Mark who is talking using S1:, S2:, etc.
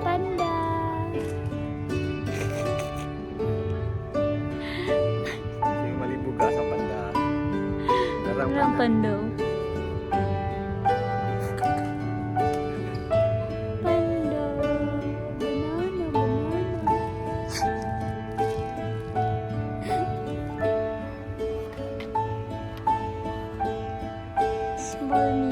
S1: Panda.
S2: Sige, malibuga sa panda. Darang
S1: Walang
S2: panda.
S1: panda. Panda. Banana, banana. Small